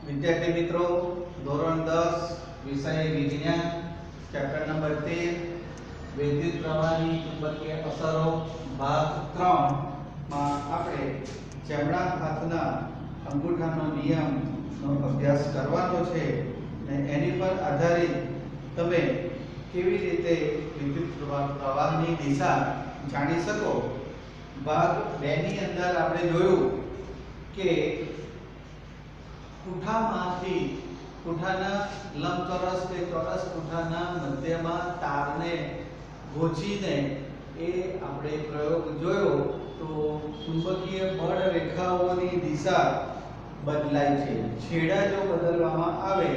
વિદ્યાર્થી મિત્રો, ધોરણ 10 વિષય વિજ્ઞાન ચેપ્ટર નંબર 13 વિદ્યુત પ્રવાહની ચુંબકીય અસરો ભાગ 3 માં આપણે જમણા હાથના અંગૂઠાનો નિયમનો અભ્યાસ કરવાનો છે અને એની પર આધારિત તમે કેવી રીતે વિદ્યુત પ્રવાહની દિશા જાણી શકો. ભાગ 2 ની અંદર આપણે જોયું કે પૂઠાના લંબચોરસ કે ચોરસ પૂઠાના મધ્યમાં તારને ગોચીને એ આપણે પ્રયોગ જોયો તો ચુંબકીય બળ રેખાઓની દિશા બદલાય છે. છેડા જો બદલવામાં આવે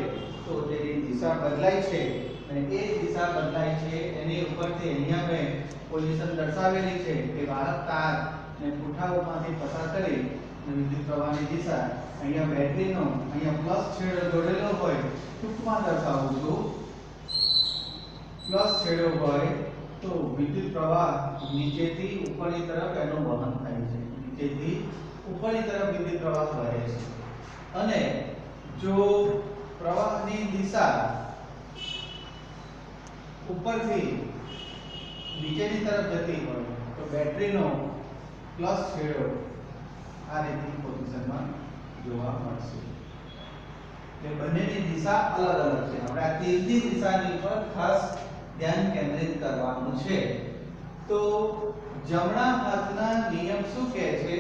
તો તેની દિશા બદલાય છે અને એ દિશા બદલાય છે એની ઉપરથી અહીંયા મેં પોઝિશન દર્શાવેલી છે કે વાહક તાર ને પૂઠાઓમાંથી પસાર કરી વિદ્યુત પ્રવાહની દિશા અહીંયા બેટરીનો અહીંયા પ્લસ છેડો જોડેલો હોય, ટૂંકમાં દર્શાવું છું, પ્લસ છેડો હોય તો વિદ્યુત પ્રવાહ નીચેથી ઉપરની તરફ એનું વહન થાય છે. નીચેથી ઉપરની તરફ વિદ્યુત પ્રવાહ વહે છે અને જો પ્રવાહની દિશા ઉપરથી નીચેની તરફ જતી હોય તો બેટરીનો પ્લસ છેડો આ રીતની પોઝિશનમાં જોવા મળશે. એટલે બંનેની દિશા અલગ અલગ છે. આપણે આ તીરની દિશાની પર ખાસ ધ્યાન કેન્દ્રિત કરવાનું છે. તો જમણા હાથના નિયમ શું કહે છે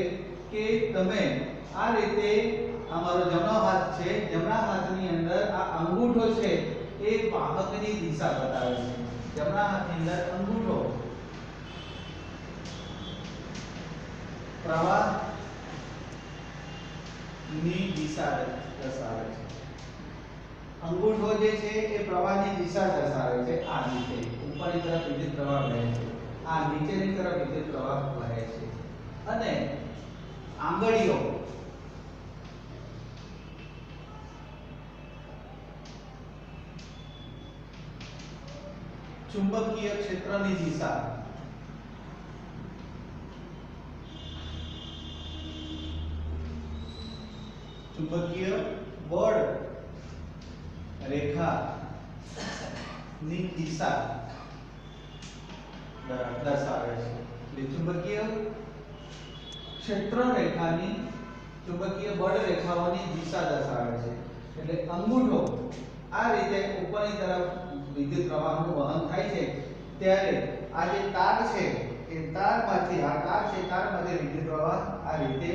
કે તમે આ રીતે, અમારો જમણો હાથ છે, જમણા હાથની અંદર આ અંગૂઠો છે એ વાહકની દિશા બતાવે છે. જમણા હાથની અંદર અંગૂઠો પ્રવાહ ની દિશા દર્શાવે છે. અંગૂઠો જે છે એ પ્રવાહની દિશા દર્શાવે છે. આ રીતે ઉપરની તરફ વિદ્યુત પ્રવાહ વહે છે, આ નીચેની તરફ વિદ્યુત પ્રવાહ વહે છે અને આંગળીઓ ચુંબકીય ક્ષેત્રની દિશા ચુંબકીય બળ રેખાની દિશા દર્શાવે છે. એટલે ચુંબકીય ક્ષેત્ર રેખાની, ચુંબકીય બળ રેખાઓની દિશા દર્શાવે છે. એટલે અંગૂઠો આ રીતે ઉપરની તરફ વિદ્યુત પ્રવાહનું વહન થાય છે ત્યારે આ જે તાર છે એ તારમાંથી, આ તાર છે, તારમાંથી વિદ્યુત પ્રવાહ આ રીતે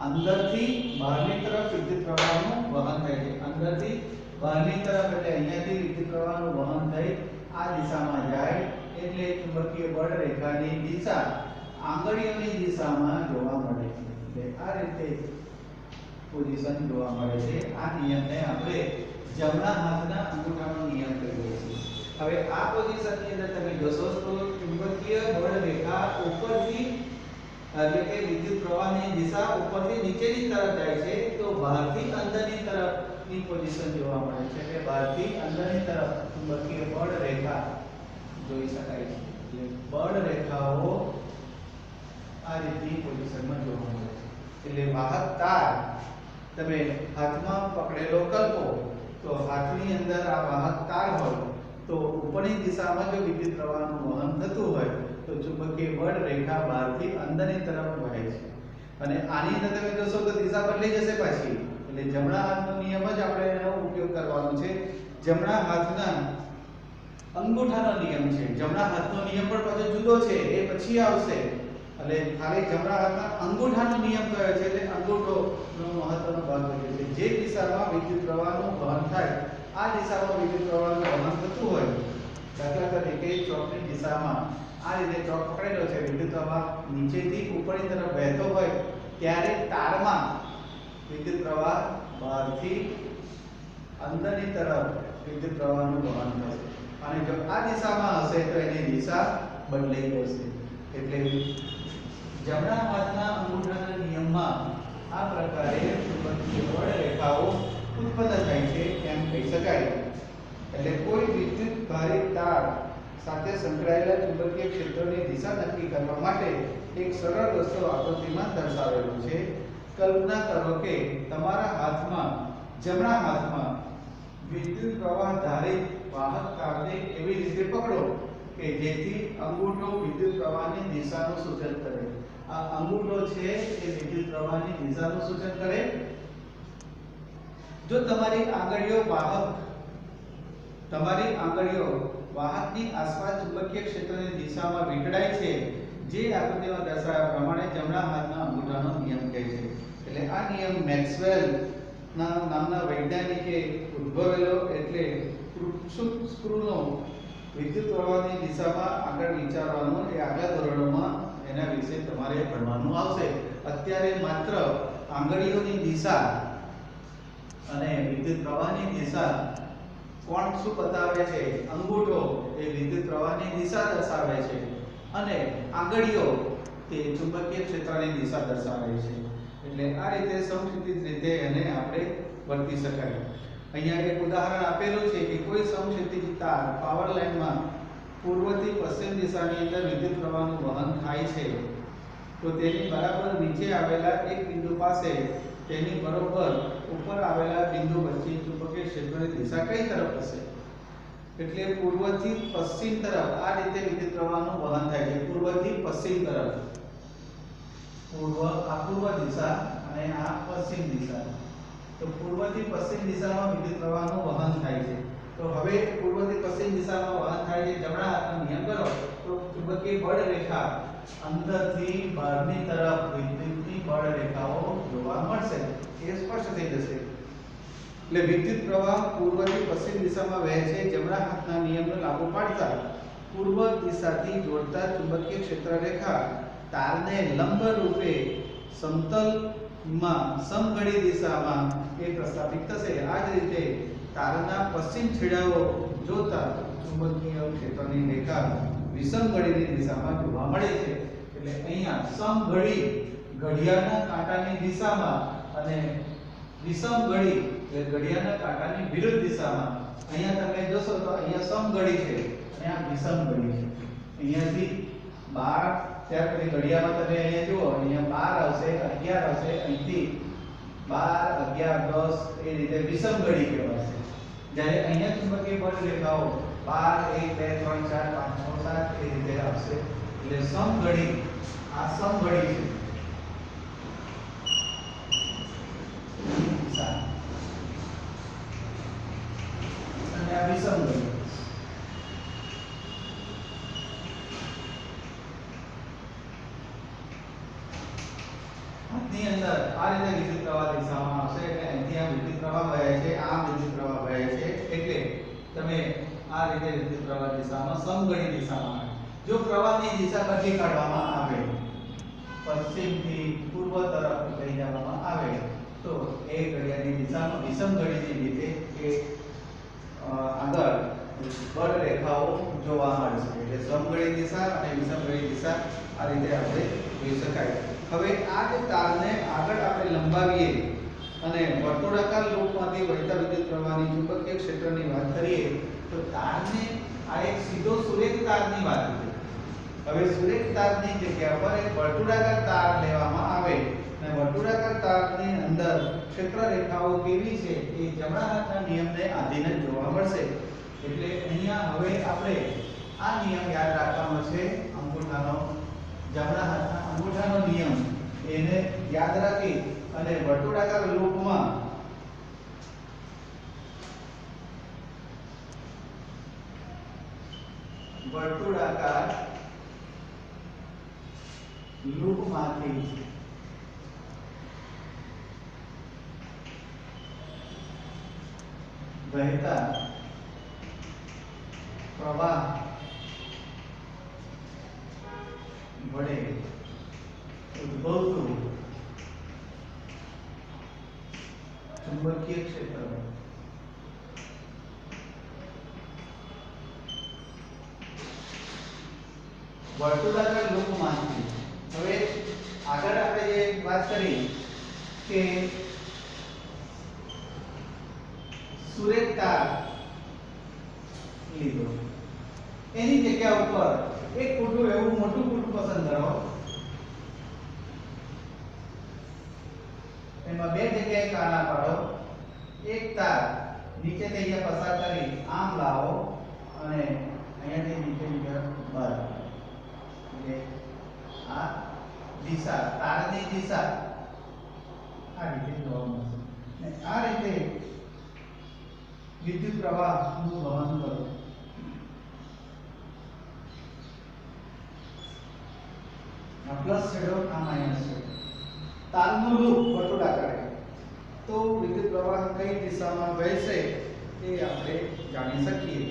અંદરથી બહારની તરફ વિદ્યુત પ્રવાહનું વહન થાય છે. અંદરથી બહારની તરફ એટલે અહીંયાથી વિદ્યુત પ્રવાહનું વહન થઈ આ દિશામાં જાય એટલે ચુંબકીય બળ રેખાની દિશા આંગળીઓની દિશામાં જોવા મળે છે. એટલે આ રીતે પોઝિશન જોવા મળે છે. આ નિયમને આપણે જમણા હાથના અંગૂઠાનો નિયમ કહીએ છીએ. હવે આ પોઝિશનની અંદર તમે જોશો તો ચુંબકીય બળ રેખા ઉપરથી, એટલે કે વિદ્યુત પ્રવાહની દિશા ઉપરથી નીચેની તરફ જાય છે તો બહારથી અંદરની તરફની પોઝિશન જોવા મળે છે. એટલે બહારથી અંદરની તરફ ચુંબકીય બળ રેખા જોઈ શકાય છે. એટલે બળ રેખાઓ આ રીતની પોઝિશનમાં જોવા મળે છે. એટલે વાહક તાર તમે હાથમાં પકડેલો કલ્પો તો હાથની અંદર આ વાહક તાર હોય તો ઉપરની દિશામાં જો વિદ્યુત પ્રવાહનું વહન થતું હોય તો ચુંબકીય બળ રેખા બહારથી અંદરની તરફ વહે છે અને આની અંદર તમે જોશો તો દિશા બદલાઈ જશે પાછી. એટલે જમણા હાથનો નિયમ જ આપણે એનો ઉપયોગ કરવાનો છે. જમણા હાથના અંગૂઠાનો નિયમ છે. જમણા હાથનો નિયમ પણ પાછો જુદો છે, એ પછી આવશે. એટલે ખાલી જમણા હાથના અંગૂઠાનો નિયમ કયો છે એટલે અંગૂઠોનો મહત્વનો ભાગ ભજવે છે. જે દિશામાં વિદ્યુત પ્રવાહનું વહન થાય આ દિશામાં વિદ્યુત પ્રવાહનું વહન થતું હોય, દાખલા તરીકે ચોકની દિશામાં આ રીતે ચોક પકડેલો છે, વિદ્યુત પ્રવાહ નીચેથી ઉપરની તરફ વહેતો હોય ત્યારે તારમાં વિદ્યુત પ્રવાહ બહારથી અંદરની તરફ વિદ્યુત પ્રવાહનું વહન થશે અને જો આ દિશામાં હશે તો એની દિશા બદલાઈ જશે. એટલે જમણા હાથના અંગૂઠાના નિયમમાં આ પ્રકારે ચુંબકીય બળ રેખાઓ ઉત્પન્ન થાય છે એમ કહી શકાય. એટલે કોઈ વિદ્યુત ભારિત તાર સાથે સંકળાયેલા ચુંબકીય ક્ષેત્રોની દિશા નક્કી કરવા માટે એક સરળ રસ્તો આકૃતિમાં દર્શાવેલો છે. કલ્પના કરો કે તમારા હાથમાં જમણા હાથમાં વિદ્યુત પ્રવાહ ધારિત વાહક તારને એવી રીતે પકડો કે જેથી અંગૂઠો વિદ્યુત પ્રવાહની દિશાનું સૂચન કરે। આ અંગૂઠો છે એ વિદ્યુત પ્રવાહની દિશાનું સૂચન કરે। જો તમારી આંગળીઓ વાહકની આસપાસ ચુંબકીય ક્ષેત્રની દિશામાં વીંટળાય છે, જે આકૃતિમાં દર્શાવ્યા પ્રમાણે જમણા હાથના અંગૂઠાનો નિયમ કહે છે। એટલે આ નિયમ મેક્સવેલ નામના વૈજ્ઞાનિકે ઉદ્ભવેલો, એટલે કૃક્ષુક સ્ક્રૂનો વિદ્યુત પ્રવાહની દિશામાં આગળ વિચારવાનું એ આગલા ધોરણોમાં એના વિશે તમારે ભણવાનું આવશે। અત્યારે માત્ર આંગળીઓની દિશા અને વિદ્યુત પ્રવાહની દિશા કોણ શું બતાવે છે? અંગૂઠો એ વિદ્યુત પ્રવાહની દિશા દર્શાવે છે અને આંગળીઓ તે ચુંબકીય ક્ષેત્રની દિશા દર્શાવે છે। એટલે આ રીતે સમક્ષિતિજ રીતે એને આપણે વર્તી શકાય। અહીંયા એક ઉદાહરણ આપેલું છે કે કોઈ સમક્ષિતિજ તાર પાવર લાઇનમાં પૂર્વથી પશ્ચિમ દિશાની અંદર વિદ્યુત પ્રવાહનું વહન થાય છે, તો તેની બરાબર નીચે આવેલા એક બિંદુ પાસે તેની બરોબર ઉપર આવેલા બિંદુ વચ્ચે ચુંબકીય ક્ષેત્રની દિશા કઈ તરફ હશે? એટલે પૂર્વથી પશ્ચિમ તરફ આ રીતે વિદ્યુત પ્રવાહનું વહન થાય છે। પૂર્વથી પશ્ચિમ તરફ, પૂર્વ દિશા અને આ પશ્ચિમ દિશા। તો પૂર્વથી પશ્ચિમ દિશામાં વિદ્યુત પ્રવાહનું વહન થાય છે। તો હવે પૂર્વથી પશ્ચિમ દિશામાં વહન થાય છે, જમણા હાથનો નિયમ કરો તો ચુંબકીય બળ રેખા અંદરથી બહારની તરફ વિદ્યુતની બળ રેખાઓ જોવા મળશે। એ સ્પષ્ટ થઈ જશે। એટલે વિદ્યુત પ્રવાહ પૂર્વથી પશ્ચિમ દિશામાં વહે છે। જમણા હાથના નિયમને લાગુ પાડતા પૂર્વ દિશાથી જોડતા ચુંબકીય ક્ષેત્ર રેખા તારને લંબ રૂપે સમતલમાં સમઘડી દિશામાં એ પ્રસ્થાપિત થશે। આ જ રીતે તારના પશ્ચિમ છેડાઓ જોતા ચુંબકીય ક્ષેત્રની રેખા વિષમઘડીની દિશામાં જોવા મળે છે। એટલે અહીંયા સમઘડી ઘડિયાળના કાંટાની દિશામાં અને વિષમઘડી એટલે ઘડિયાળના કાંટાની વિરુદ્ધ દિશામાં। અહીંયા તમે જોશો તો અહીંયા સમઘડી છે અને આ વિષમઘડી છે। અહીંયાથી 12 ત્યાર પછી ઘડિયાળમાં તમે અહીંયા જુઓ, અહીંયા 12 આવશે, 11 આવશે, અહીંથી 12 11 10 એ રીતે વિષમઘડી કહેવાશે। જ્યારે અહીંયા ચુંબકીય બળ રેખાઓ 12 1 2 3 4 5 6 7 એ રીતે આવશે। એટલે સમઘડી, આ સમઘડી છે દિશા અને આ વિષમઘડી। ની અંદર આ રીતે વિદ્યુત પ્રવાહ દિશામાં આવશે। એટલે અહીંથી આ વિદ્યુત પ્રવાહ વહે છે, આ વિદ્યુત પ્રવાહ વહે છે, એટલે તમે આ રીતે વિદ્યુત પ્રવાહ દિશામાં સમઘડી દિશામાં આવે। જો પ્રવાહની દિશા બદલી કાઢવામાં આવે, પશ્ચિમથી પૂર્વ તરફ લઈ જવામાં આવે, તો એ ઘડિયાળની દિશામાં વિષમઘડીની રીતે એ આગળ બળ રેખાઓ જોવા મળશે। એટલે સમઘડી દિશા અને વિષમઘડી દિશા આ રીતે આપણે જોઈ શકાય। હવે આ જે તારને આગળ આપણે લંબાવીએ અને વર્તુળાકાર લૂપમાંથી વહેતા વિદ્યુત પ્રવાહની ચુંબકીય ક્ષેત્રની વાત કરીએ, તો તારને આ એક સીધો સુરેખ તારની વાત છે। હવે સુરેખ તારની જગ્યા પર એક વર્તુળાકાર તાર લેવામાં આવે અને વર્તુળાકાર તારની અંદર ક્ષેત્ર રેખાઓ કેવી છે એ જમણા હાથના નિયમને આધીન જોવા મળશે। એટલે અહીંયા હવે આપણે આ નિયમ યાદ રાખવાનો છે, અંગૂઠાનો, જમણા હાથના અંગૂઠાનો નિયમ, એને યાદ રાખી અને વર્તુળાકાર લૂપમાં લૂપમાંથી વહેતા પ્રવાહ વડે ઉદ્ભવતું ચુંબકીય ક્ષેત્ર વર્તુળાકાર લૂપમાંથી। હવે આગળ આપણે જે વાત કરી કે સુરેખ તાર લીધો, એની જગ્યા ઉપર એક કુટુંબ એવું મોટું કુટુંબ પસંદ કરો, એમાં બે જગ્યાએ કાણા પાડો, એક નીચેથી અહીંયા પસાર કરી આમ લાવો અને અહીંયાથી નીચેની તરફ બહાર એટલે આ દિશા તારની દિશા આ રીતે જોવા મળશે અને આ રીતે વિદ્યુત પ્રવાહનું વહન કરો. આ પ્લસ છેડો આ માઈનસ છેડો. તારનું લૂપ વર્તુળાકાર તો વિદ્યુત પ્રવાહ કઈ દિશામાં વહેશે તે આપણે જાણી શકીએ.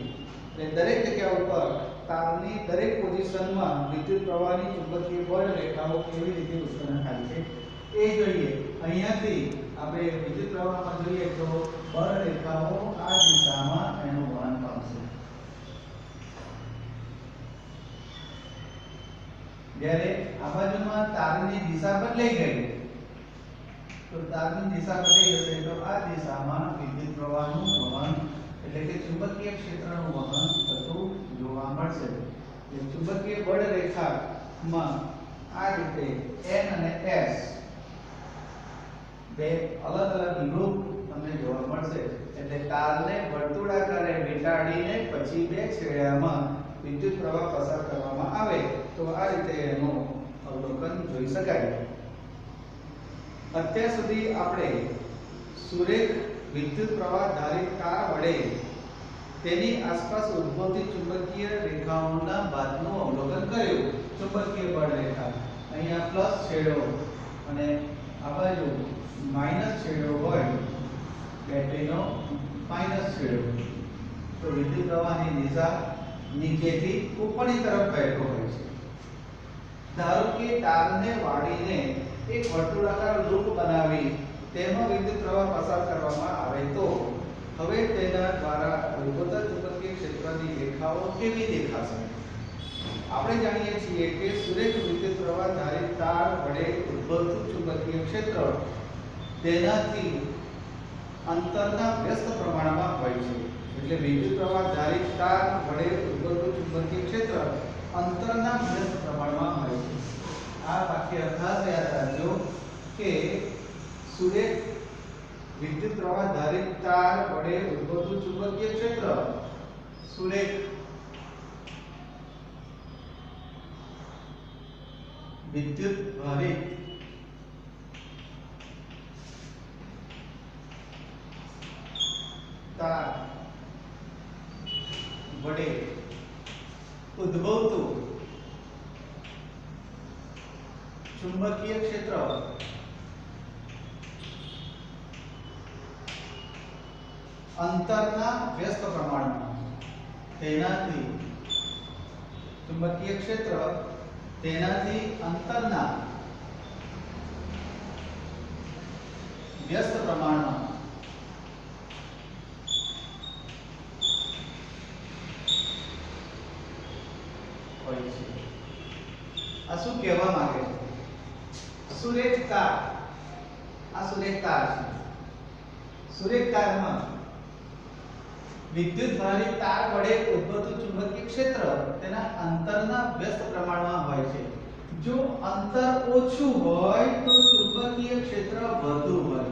એટલે દરેક જગ્યા ઉપર તારની દરેક પોઝિશનમાં વિદ્યુત પ્રવાહની ચુંબકીય બળ રેખાઓ કેવી રીતે ઉત્પન્ન થાય છે એ જોઈએ. અહીંયાથી આપણે વિદ્યુત પ્રવાહમાં જોઈએ તો બળ રેખાઓ આ દિશામાં એનું વહન પામશે. જ્યારે આ બાજુમાં તારની દિશા બદલાઈ ગઈ તો તારની દિશા બદલાઈ જશે તો આ દિશામાં વિદ્યુત પ્રવાહનું વહન એટલે કે ચુંબકીય ક્ષેત્રનું વહન થતું જોવા મળશે. જે ચુંબકીય બળ રેખામાં આ રીતે N અને S બે અલગ અલગ લૂપ તમને જોવા મળશે. એટલે તારને વર્તુળાકારે વીંટાળીને પછી બે છેડામાં વિદ્યુત પ્રવાહ પસાર કરવામાં આવે તો આ રીતે એનું અવલોકન જોઈ શકાય. અત્યાર સુધી આપણે સુરેખ વિદ્યુત પ્રવાહ ધારિત તાર વડે તેની આસપાસ ઉદ્ભવતી ચુંબકીય રેખાઓના બાદનું અવલોકન કર્યું. ચુંબકીય બળ રેખા અહીંયા પ્લસ છેડો અને આ બાજુ માઈનસ છેડો હોય બેટરીનો માઈનસ છેડો તો વિદ્યુત પ્રવાહની દિશા નીચેથી ઉપરની તરફ વહેતો હોય છે. ધારો કે તારને વાળીને એક વર્તુળાકાર લૂપ બનાવી તેમાં વિદ્યુત પ્રવાહ પસાર કરવામાં આવે તો હવે તેના દ્વારા ઉદ્ભવતા ચુંબકીય ક્ષેત્રની રેખાઓ કેવી દેખાશે? આપણે જાણીએ છીએ કે સુરેખ વિદ્યુત પ્રવાહ ધારિત તાર વડે ઉદ્ભવતું ચુંબકીય ક્ષેત્ર તેનાથી અંતરના વ્યસ્ત પ્રમાણમાં હોય છે. એટલે વિદ્યુત પ્રવાહ ધારિત તાર વડે ઉદ્ભવતું ચુંબકીય ક્ષેત્ર અંતરના વ્યસ્ત પ્રમાણમાં હોય છે. આ વાક્ય ખાસ યાદ રાખજો કે સુરેખ વિદ્યુત પ્રવાહ ધારિત તાર વડે ઉદ્ભવતું ચુંબકીય ક્ષેત્ર સુરેખ વિદ્યુત ભારિત તાર વડે ઉદ્ભવતું ચુંબકીય ક્ષેત્ર અંતરના વ્યસ્ત પ્રમાણમાં તેનાથી ચુંબકીય ક્ષેત્ર તેનાથી અંતરના વ્યસ્ત પ્રમાણમાં હોય છે. આ શું કહેવા માંગે છે? સુરેખ તાર આ સુરેખ તાર છે. સુરેખ તારમાં વિદ્યુત ભારિત તાર વડે ઉદ્ભવતું ચુંબકીય ક્ષેત્ર તેના અંતરના વ્યસ્ત પ્રમાણમાં હોય છે. જો અંતર ઓછું હોય તો ચુંબકીય ક્ષેત્ર વધુ હોય.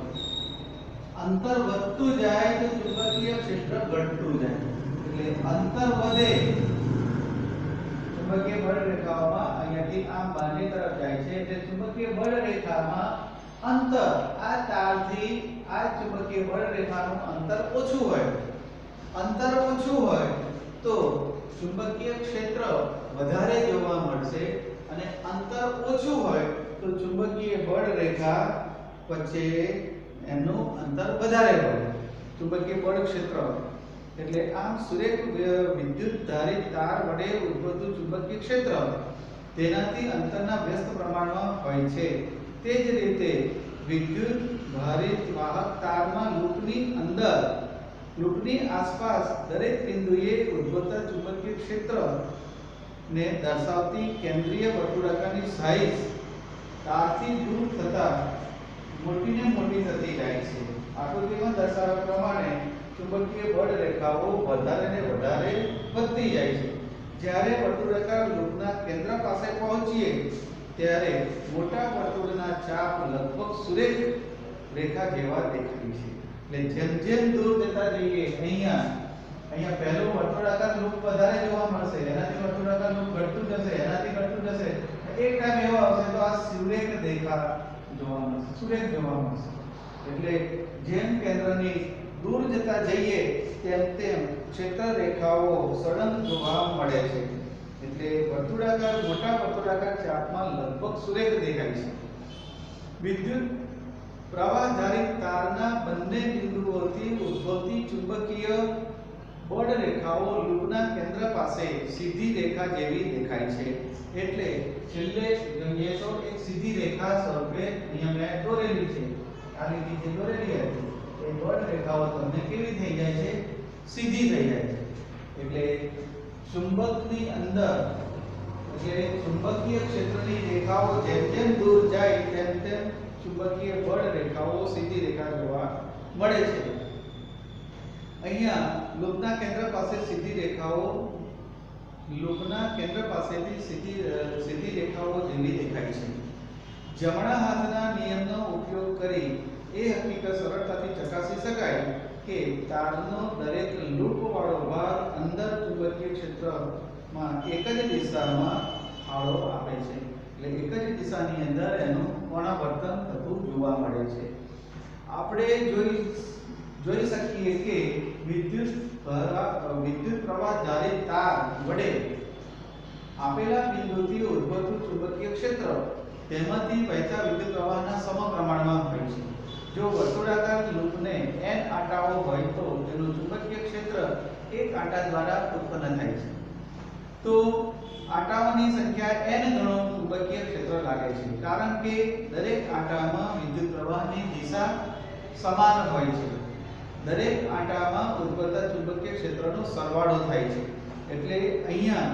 અંતર વધતું જાય તો ચુંબકીય ક્ષેત્ર ઘટતું જાય. એટલે અંતર વધે ચુંબકીય બળ રેખાઓમાં અહીંયાથી આમ બહારની તરફ જાય છે એટલે ચુંબકીય બળ રેખામાં અંતર આ તારથી આ ચુંબકીય બળ રેખાનું અંતર ઓછું હોય. અંતર ઓછું હોય તો ચુંબકીય ક્ષેત્ર વધારે જોવા મળશે અને અંતર ઓછું હોય તો ચુંબકીય બળ રેખા વચ્ચે એનું અંતર વધારે હોય. ચુંબકીય બળ ક્ષેત્ર એટલે આમ સુરેખ વિદ્યુત ધારિત તાર વડે ઉદ્ભવતું ચુંબકીય ક્ષેત્ર તેનાથી અંતરના વ્યસ્ત પ્રમાણમાં હોય છે. તે જ રીતે વિદ્યુત ભારિત વાહક તારમાં લૂપની અંદર લૂપની આસપાસ દરેક બિંદુએ ઉદ્ભવતા ચુંબકીય ક્ષેત્રને દર્શાવતી કેન્દ્રીય વર્તુળાકારની સાઇઝ તારથી દૂર થતા મોટીને મોટી થતી જાય છે. આકૃતિમાં દર્શાવ્યા પ્રમાણે ચુંબકીય બળ રેખાઓ વધારે ને વધારે વધતી જાય છે. જ્યારે વર્તુળાકાર લૂપના કેન્દ્ર પાસે પહોંચીએ ત્યારે મોટા વર્તુળના ચાપ લગભગ સુરેખ રેખા જેવા દેખાય છે. એટલે જેમ જેમ દૂર જતા જઈએ અહીંયા પહેલું વર્તુળાકાર લૂપ વધારે જોવા મળશે, એનાથી વર્તુળાકાર લૂપ ઘટતું જશે, એનાથી ઘટતું જશે. એક ટાઈમ એવો આવશે તો આ સુરેખ દેખા જોવા મળશે, સુરેખ જોવા મળશે. એટલે જેમ કેન્દ્રની દૂર જતા જઈએ તેમ તેમ ક્ષેત્ર રેખાઓ સળંગ જોવા મળે છે. એટલે વર્તુળાકાર મોટા વર્તુળાકાર ચાપમાં લગભગ સુરેખ દેખાય છે. વિદ્યુત પ્રવાહધારિત તારના બંને બિંદુઓથી ઉદ્ભવતી ચુંબકીય બળ રેખાઓ લૂપના કેન્દ્ર પાસે સીધી રેખા જેવી દેખાય છે. એટલે છેલ્લે જોઈએ તો એક સીધી રેખા સ્વરૂપે અહીંયા મેં દોરેલી છે. આ લીટી જે દોરેલી હતી એ બળ રેખાઓ તમને કેવી થઈ જાય છે? સીધી થઈ જાય છે. એટલે ચુંબકની અંદર એટલે ચુંબકીય ક્ષેત્રની રેખાઓ જેમ જેમ દૂર જાય તેમ તેમ ચુંબકીય બળ રેખાઓ સીધી રેખા જોવા મળે છે. અહીંયા લૂપના કેન્દ્ર પાસે સીધી રેખાઓ લૂપના કેન્દ્ર પાસેથી સીધી રેખાઓ જેવી દેખાય છે. જમણા હાથના નિયમનો ઉપયોગ કરી એ હકીકત સરળતાથી ચકાસી શકાય કે તારનો દરેક લૂપ વાળો ભાગ અંદર ચુંબકીય ક્ષેત્રમાં એક જ દિશામાં ફાળો આપે છે. એટલે એક જ દિશાની અંદર એનું કોણાવર્તન થતું જોવા મળે છે. આપણે જોઈ શકીએ કે વિદ્યુત પ્રવાહ ધારિત તાર વડે આપેલા બિંદુથી ઉદ્ભવતું ચુંબકીય ક્ષેત્ર તેમાંથી વહેતા વિદ્યુત પ્રવાહના સમપ્રમાણમાં હોય છે. જો વર્તુળાકાર લૂપને n આંટાઓ હોય તો તેનું ચુંબકીય ક્ષેત્ર એક આંટા દ્વારા ઉત્પન્ન થાય છે. તો આંટાઓની સંખ્યા n ગણો ચુંબકીય ક્ષેત્ર લાગે છે, કારણ કે દરેક આંટામાં વિદ્યુત પ્રવાહની દિશા સમાન હોય છે. દરેક આંટામાં ઉદ્ભવતા ચુંબકીય ક્ષેત્રનો સરવાળો થાય છે. એટલે અહીંયા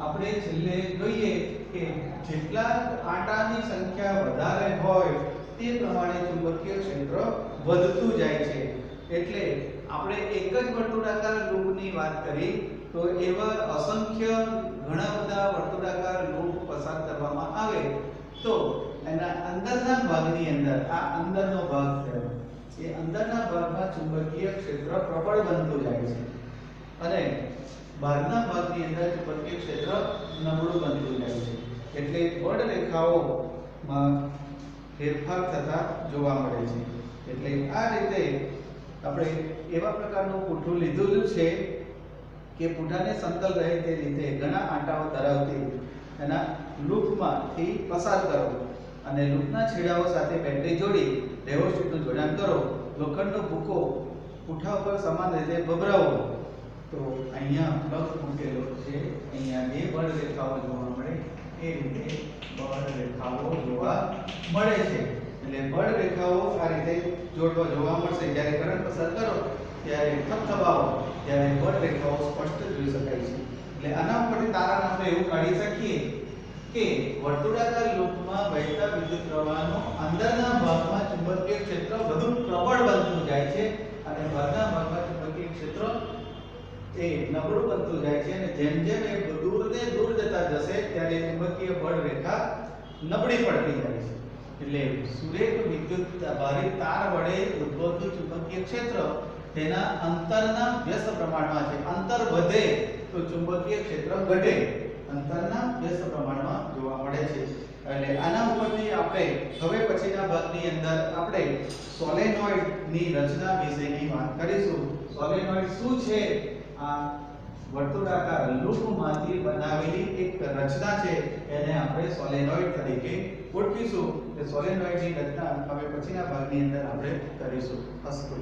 આપણે છેલ્લે જોઈએ કે જેટલા આંટાની સંખ્યા વધારે હોય તે પ્રમાણે ચુંબકીય ક્ષેત્ર વધતું જાય છે. એટલે આપણે એક જ વર્તુળાકાર લૂપની વાત કરી તો એવા અસંખ્ય ઘણા બધા વર્તુળાકાર લૂપ પસાર કરવામાં આવે તો એના અંદરના ભાગની અંદર આ અંદરનો ભાગ છે એ અંદરના ભાગમાં ચુંબકીય ક્ષેત્ર પ્રબળ બનતું જાય છે અને બહારના ભાગની અંદર ચુંબકીય ક્ષેત્ર નબળું બનતું જાય છે. એટલે બળ રેખાઓમાં ફેરફાર થતા જોવા મળે છે. એટલે આ રીતે આપણે એવા પ્રકારનું પૂઠું લીધું છે કે પૂઠાને સમતલ રહે તે રીતે ઘણા આંટાઓ ધરાવતી એના લૂપમાંથી પસાર કરો અને લૂપના છેડાઓ સાથે બેટરી જોડી રેવોસ્ટિકનું જોડાણ કરો. લોખંડનો ભૂકો પૂઠા ઉપર સમાન રીતે ભભરાવો તો અહીંયા પ્લગ મૂકેલો છે. અહીંયા બે બળ રેખાઓ જોવા મળે એ રીતે બળ રેખાઓ જોવા મળે છે. એટલે બળ રેખાઓ આ રીતે જોવા મળશે. જ્યારે કરંટ પસાર કરો ત્યારે થપથપાવો ત્યારે બળ રેખાઓ સ્પષ્ટ જોઈ શકાય છે. એટલે આના ઉપરથી તારણ આપણે એવું કાઢી શકીએ કે વર્તુળાકાર લૂપમાં વહેતા વિદ્યુત પ્રવાહનો અંદરના ભાગમાં ચુંબકીય ક્ષેત્ર વધુ પ્રબળ બનતું જાય છે અને બહારના ભાગમાં ચુંબકીય ક્ષેત્ર એ નબળું બનતું જાય છે. અને જેમ જેમ એ દૂર જતા જશે ત્યારે ચુંબકીય બળ રેખા નબળી પડતી જાય છે. એટલે સુરેખ વિદ્યુત ભારિત તાર વડે ઉદ્ભવતું ચુંબકીય ક્ષેત્ર તેના અંતરના વ્યસ્ત પ્રમાણમાં છે. અંતર વધે તો ચુંબકીય ક્ષેત્ર ઘટે, અંતરના વ્યસ્ત પ્રમાણમાં જોવા મળે છે. એટલે આના ઉપરથી આપણે હવે પછીના ભાગની અંદર આપણે સોલેનોઇડ ની રચના વિશેની વાત કરીશું. સોલેનોઇડ શું છે? આ વર્તુળાકાર લૂપમાંથી બનાવેલી એક રચના છે. એને આપણે સોલેનોઇડ તરીકે ઓળખીશું. કે સોલેનોઇડની રચના હવે પછીના ભાગની અંદર આપણે કરીશું. અસ્તુ.